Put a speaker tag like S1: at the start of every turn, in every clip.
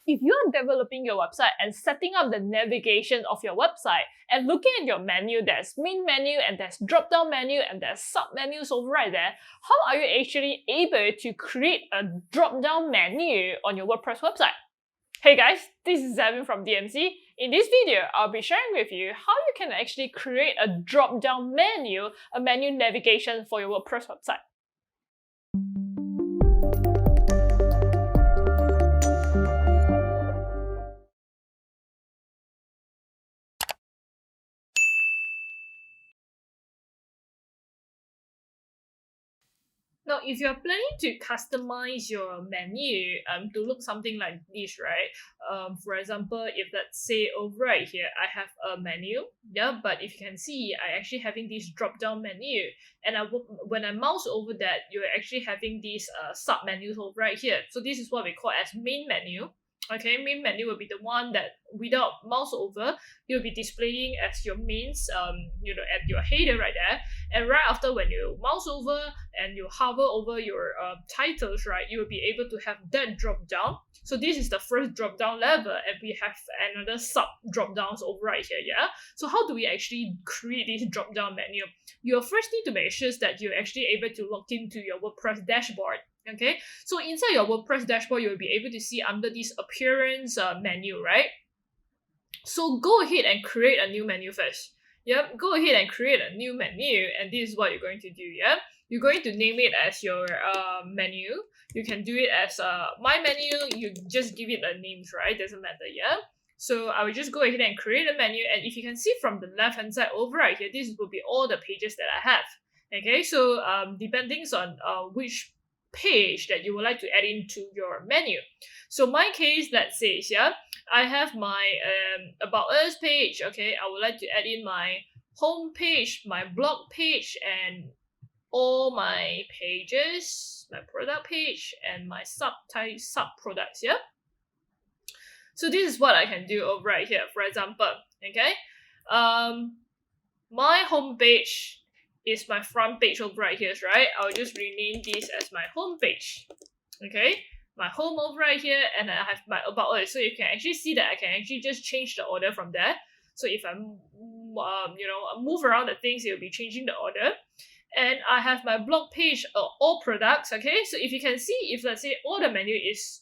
S1: If you are developing your website and setting up the navigation of your website and looking at your menu, there's main menu and there's drop down menu and there's sub menus over right there, how are you actually able to create a drop down menu on your WordPress website? Hey guys, this is Zevin from DMC. In this video, I'll be sharing with you how you can actually create a drop down menu, a menu navigation for your WordPress website. Now, if you're planning to customize your menu to look something like this, right? For example, if let's say over right here, I have a menu, yeah, but if you can see, I actually having this drop-down menu, and when I mouse over that, you're actually having these sub-menus over right here. So this is what we call as main menu. Okay, main menu will be the one that without mouse over, you'll be displaying as your mains, at your header right there. And right after, when you mouse over and you hover over your titles, right, you will be able to have that drop down. So this is the first drop down level, and we have another sub drop downs over right here. Yeah. So how do we actually create this drop down menu? You first need to make sure that you're actually able to log into your WordPress dashboard. Okay, so inside your WordPress dashboard, you will be able to see under this appearance menu, right? So go ahead and create a new menu first. Yep, go ahead and create a new menu, and this is what you're going to do. Yeah, you're going to name it as your menu. You can do it as my menu. You just give it a names, right? Doesn't matter. Yeah. So I will just go ahead and create a menu, and if you can see from the left hand side over right here, this will be all the pages that I have. Okay, so depending on which page that you would like to add into your menu. So my case, let's say, yeah, I have my about us page. Okay, I would like to add in my home page, my blog page, and all my pages, my product page, and my sub products. Yeah. So this is what I can do over right here. For example, okay, my home page is my front page over right here, right? I'll just rename this as my home page. Okay, my home over right here, and I have my about us. So you can actually see that I can actually just change the order from there. So if I move around the things, it will be changing the order. And I have my blog page, all products. Okay, so if you can see, if let's say all the menu is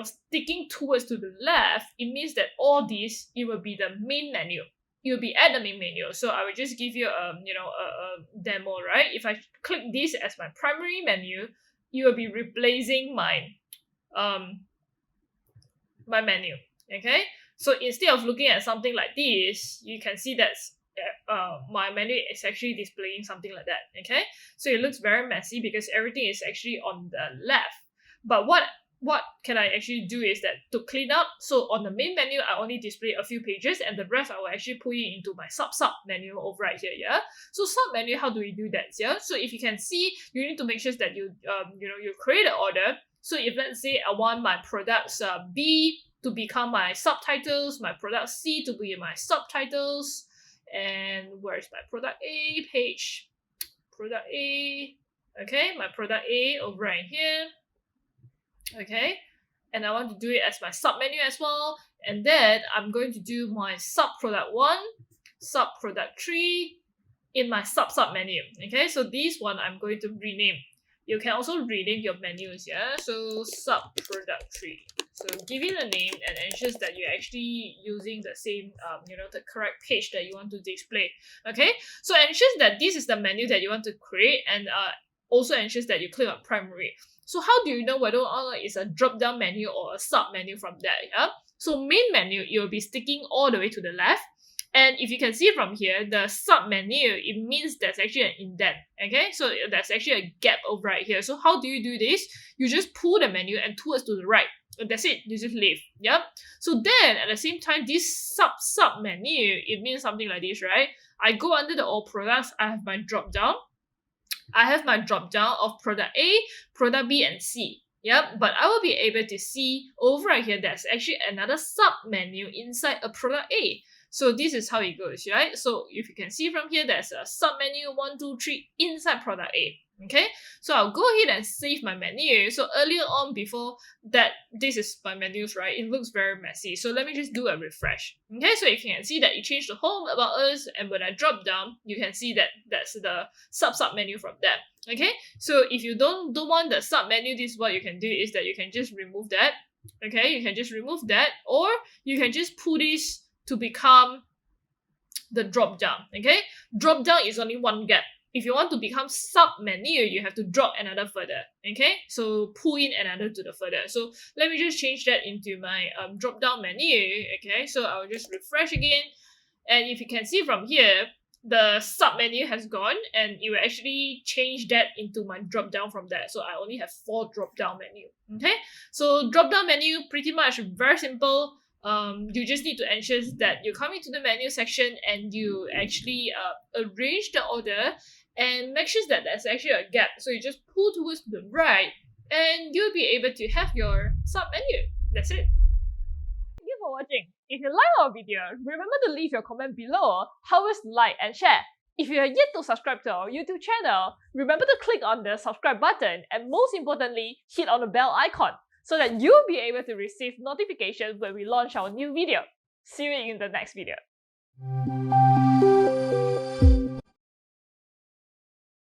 S1: sticking towards to the left, it means that all these, it will be the main menu. You'll be at the main menu. So I will just give you a demo, right? If I click this as my primary menu, you will be replacing my my menu. Okay, so instead of looking at something like this, you can see that my menu is actually displaying something like that. Okay, so it looks very messy because everything is actually on the left. But what can I actually do is that to clean up, so on the main menu, I only display a few pages, and the rest I will actually put it into my sub menu over right here. Yeah. So sub menu, how do we do that? Yeah. So if you can see, you need to make sure that you create an order. So if let's say I want my products B to become my subtitles, my product C to be my subtitles, and where's my product A page? Product A. Okay, my product A over right here. Okay, and I want to do it as my sub menu as well, and then I'm going to do my sub product 1, sub product 3 in my sub menu. Okay, so this one I'm going to rename. You can also rename your menus, yeah. So sub product 3. So give it a name and ensures that you're actually using the same the correct page that you want to display. Okay, so ensures that this is the menu that you want to create, and also ensures that you click on primary. So how do you know whether or not it's a drop-down menu or a sub-menu from there? Yeah? So main menu, it will be sticking all the way to the left. And if you can see from here, the sub-menu, it means there's actually an indent. Okay, so there's actually a gap over right here. So how do you do this? You just pull the menu and towards to the right. That's it. You just leave. Yeah. So then at the same time, this sub menu, it means something like this, right? I go under the all products. I have my drop down. I have my drop down of product A, product B, and C. Yep, but I will be able to see over right here there's actually another sub menu inside a product A. So this is how it goes, right? So if you can see from here, there's a sub menu 1, 2, 3 inside product A. Okay, so I'll go ahead and save my menu. So earlier on, before that, this is my menus, right? It looks very messy. So let me just do a refresh. Okay, so you can see that it changed the home, about us, and when I drop down, you can see that that's the sub menu from there. Okay, so if you don't want the sub menu, this is what you can do is that you can just remove that. Okay, you can just remove that, or you can just pull this to become the drop down. Okay, drop down is only one gap. If you want to become sub menu, you have to drop another further. Okay, so pull in another to the further. So let me just change that into my drop down menu. Okay, so I'll just refresh again, and if you can see from here, the sub menu has gone, and it will actually change that into my drop down from there. So I only have 4 drop down menu. Okay, so drop down menu pretty much very simple. You just need to ensure that you come into the menu section and you actually arrange the order and make sure that there's actually a gap. So you just pull towards the right and you'll be able to have your sub menu. That's it. Thank you for watching. If you like our video, remember to leave your comment below, help us like and share. If you are yet to subscribe to our YouTube channel, remember to click on the subscribe button and most importantly, hit on the bell icon so that you'll be able to receive notifications when we launch our new video. See you in the next video.